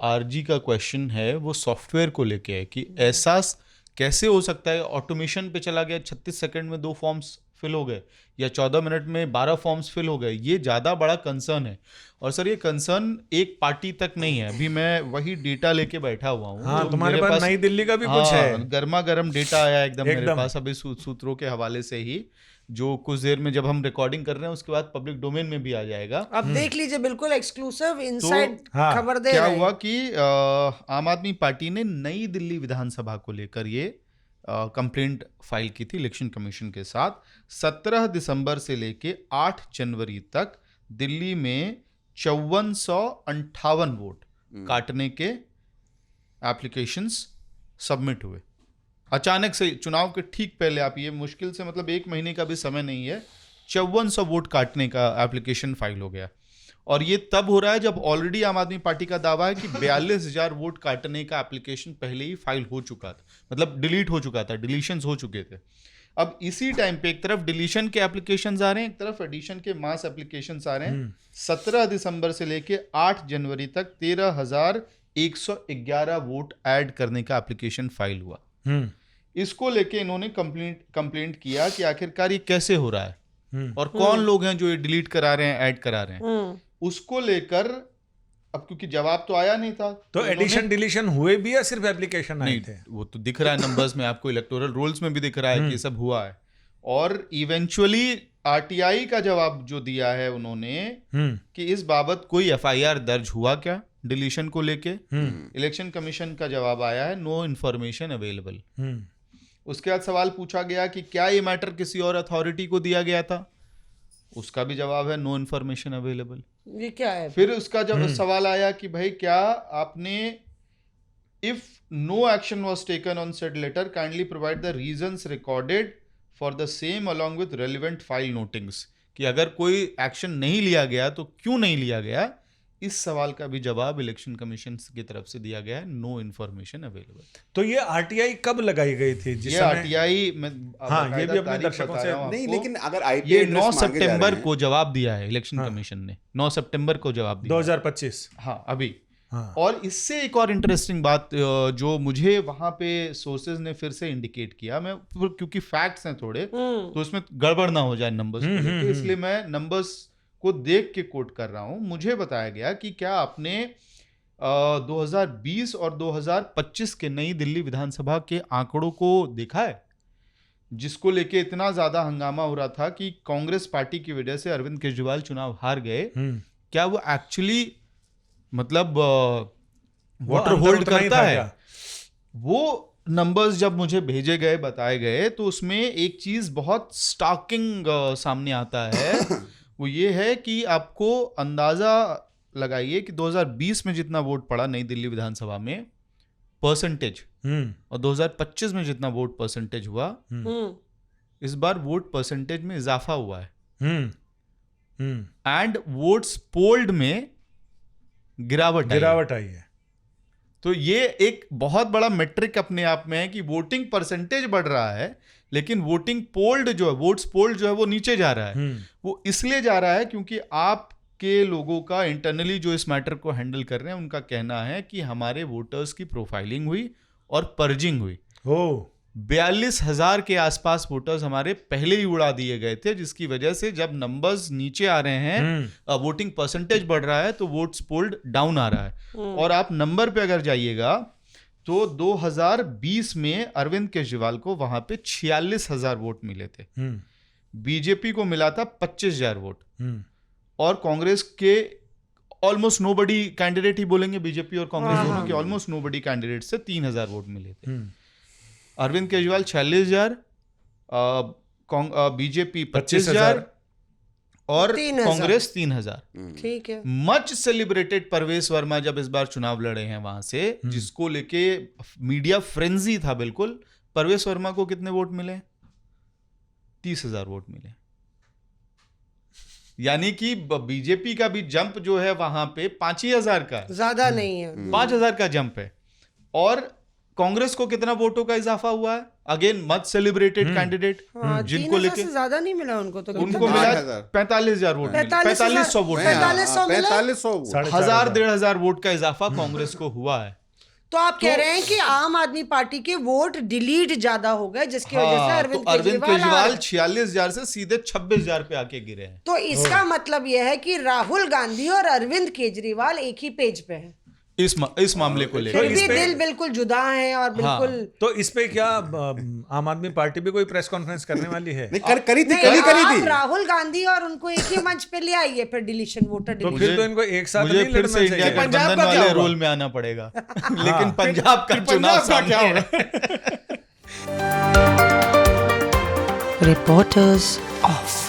RG का question है वो सॉफ्टवेयर को लेके है कि ऐसा कैसे हो सकता है, ऑटोमेशन पे चला गया, 36 सेकंड में 2 फॉर्म्स फिल हो गए या 14 मिनट में 12 फॉर्म्स फिल हो गए। ये ज़्यादा बड़ा कंसर्न है। और सर ये कंसर्न एक पार्टी तक नहीं है, अभी मैं वही डेटा लेके बैठा हुआ हूँ। हाँ, तो तुम्हारे मेरे पास नई दिल्ली का भी कुछ है, गर्मा गर्म डेटा आया एकदम मेरे पास अभी सूत्रों के हवाले से ही, जो कुछ देर में जब हम रिकॉर्डिंग कर रहे हैं उसके बाद पब्लिक डोमेन में भी आ जाएगा। अब देख लीजिए, बिल्कुल एक्सक्लूसिव इनसाइड हाँ, खबर दे क्या रहे हुआ हैं। कि आम आदमी पार्टी ने नई दिल्ली विधानसभा को लेकर ये कंप्लेंट फाइल की थी इलेक्शन कमीशन के साथ। 17 दिसंबर से लेके 8 जनवरी तक दिल्ली में 5458 वोट काटने के एप्लीकेशंस सबमिट हुए। अचानक से चुनाव के ठीक पहले, आप ये मुश्किल से मतलब 1 महीने का भी समय नहीं है, 5400 वोट काटने का एप्लीकेशन फाइल हो गया। और ये तब हो रहा है जब ऑलरेडी आम आदमी पार्टी का दावा है कि 42,000 वोट काटने का एप्लीकेशन पहले ही फाइल हो चुका था, मतलब डिलीट हो चुका था, डिलीशंस हो चुके थे। अब इसी टाइम पे एक तरफ डिलीशन के एप्लीकेशंस आ रहे हैं, एक तरफ एडिशन के मास एप्लीकेशंस आ रहे हैं। 17 दिसंबर से लेके 8 जनवरी तक 13,111 वोट ऐड करने का एप्लीकेशन फाइल हुआ। इसको लेके इन्होंने कंप्लेंट किया कि आखिरकार ये कैसे हो रहा है और कौन लोग हैं जो ये डिलीट करा रहे हैं, ऐड करा रहे हैं। उसको लेकर अब क्योंकि जवाब तो आया नहीं था, तो एडिशन डिलीशन हुए भी या सिर्फ एप्लीकेशन आए थे? वो तो दिख रहा है नंबर्स में, आपको इलेक्टोरल रोल्स में भी दिख रहा है कि ये सब हुआ है। और इवेंचुअली आरटीआई का जवाब जो दिया है उन्होंने कि इस बाबत कोई एफआईआर दर्ज हुआ क्या डिलीशन को लेके। इलेक्शन कमीशन का जवाब आया है नो इन्फॉर्मेशन अवेलेबल। उसके बाद सवाल पूछा गया कि क्या ये मैटर किसी और अथॉरिटी को दिया गया था, उसका भी जवाब है नो इन्फॉर्मेशन अवेलेबल। ये क्या है? फिर उसका जब सवाल आया कि भाई क्या आपने if no action was taken on said letter kindly provide the reasons recorded for the same along with relevant file notings, कि अगर कोई एक्शन नहीं लिया गया तो क्यों नहीं लिया गया। इस सवाल का भी जवाब इलेक्शन कमीशन की तरफ से दिया गया है नो इन्फॉर्मेशन अवेलेबल। तो ये आरटीआई कब लगाई गई थी? ये आरटीआई में हाँ, ये भी अपने दर्शकों से नहीं, लेकिन अगर ये 9 सितंबर को जवाब दिया है इलेक्शन कमीशन ने, 9 सितंबर को जवाब दिया 2025। हाँ अभी। और इससे एक और इंटरेस्टिंग बात जो मुझे वहां पे सोर्सेज ने फिर से इंडिकेट किया, मैं क्योंकि फैक्ट्स हैं थोड़े तो उसमें गड़बड़ ना हो जाए नंबर्स को लेके, इसलिए मैं नंबर्स को देख के कोट कर रहा हूं। मुझे बताया गया कि क्या आपने 2020 और 2025 के नई दिल्ली विधानसभा के आंकड़ों को देखा है, जिसको लेके इतना ज्यादा हंगामा हो रहा था कि कांग्रेस पार्टी की वजह से अरविंद केजरीवाल चुनाव हार गए। क्या वो एक्चुअली मतलब वोटर होल्ड करता है? वो नंबर्स जब मुझे भेजे गए, बताए गए, तो उसमें एक चीज बहुत स्टॉकिंग सामने आता है। वो ये है कि आपको अंदाजा लगाइए कि 2020 में जितना वोट पड़ा नई दिल्ली विधानसभा में परसेंटेज, और 2025 में जितना वोट परसेंटेज हुआ, इस बार वोट परसेंटेज में इजाफा हुआ है एंड वोट्स पोल्ड में गिरावट आई है। तो ये एक बहुत बड़ा मेट्रिक अपने आप में है कि वोटिंग परसेंटेज बढ़ रहा है लेकिन वोटिंग पोल्ड जो है, वोट्स पोल्ड जो है वो नीचे जा रहा है। वो इसलिए जा रहा है क्योंकि आपके लोगों का इंटरनली जो इस मैटर को हैंडल कर रहे हैं उनका कहना है कि हमारे वोटर्स की प्रोफाइलिंग हुई और पर्जिंग हुई। 42,000 के आसपास वोटर्स हमारे पहले ही उड़ा दिए गए थे, जिसकी वजह से जब नंबर्स नीचे आ रहे हैं, वोटिंग परसेंटेज बढ़ रहा है तो वोट्स पोल्ड डाउन आ रहा है। और आप नंबर पे अगर जाइएगा तो 2020 में अरविंद केजरीवाल को वहां पे 46,000 वोट मिले थे, बीजेपी को मिला था 25,000 वोट, और कांग्रेस के ऑलमोस्ट नोबडी कैंडिडेट ही बोलेंगे, बीजेपी और कांग्रेस दोनों के ऑलमोस्ट नोबडी कैंडिडेट से 3,000 वोट मिले थे। अरविंद केजरीवाल 46,000, बीजेपी 25,000 और कांग्रेस 3,000। ठीक है। मच सेलिब्रेटेड परवेश वर्मा जब इस बार चुनाव लड़े हैं वहां से, जिसको लेके मीडिया फ्रेंजी था बिल्कुल, परवेश वर्मा को कितने वोट मिले? 30,000 वोट मिले। यानी कि बीजेपी का भी जंप जो है वहां पे 5,000 का, ज्यादा नहीं है, 5,000 का जंप है। और कांग्रेस को कितना वोटों का इजाफा हुआ है? अगेन मच सेलिब्रेटेड कैंडिडेट, हाँ, जिनको 3,000 लेके से ज्यादा नहीं मिला उनको तो उनको मिला 45,000 वोट, 4500 वोट, 4500 मिला। 4500 1,500 वोट का इजाफा कांग्रेस को हुआ है। तो आप कह रहे हैं कि आम आदमी पार्टी के वोट डिलीट ज्यादा हो गए, जिसकी वजह से हाँ, अरविंद तो अरविंद केजरीवाल केजरीवाल 46,000 से सीधे 26,000 पे आके गिरे हैं। तो इसका मतलब यह है कि राहुल गांधी और अरविंद केजरीवाल एक ही पेज पे हैं, इस मामले को लेकर। फिर भी इस पे- दिल बिल्कुल जुदा हैं और बिल्कुल तो इस पे क्या आम आदमी पार्टी भी कोई प्रेस कॉन्फ्रेंस करने वाली है? नहीं करी थी, नहीं, करी आप थी। राहुल गांधी और उनको एक ही मंच पे ले आइए, फिर डिलीशन वोटर तो डिलीशन। फिर तो इनको एक साथ मुझे नहीं फिर लड़ना से इंडिया चाहिए। पंजाब गठबंधन का क्या वाले होगा? रोल में आना पड़ेगा। लेकिन पंजाब का चुनाव सामने है। Reporters of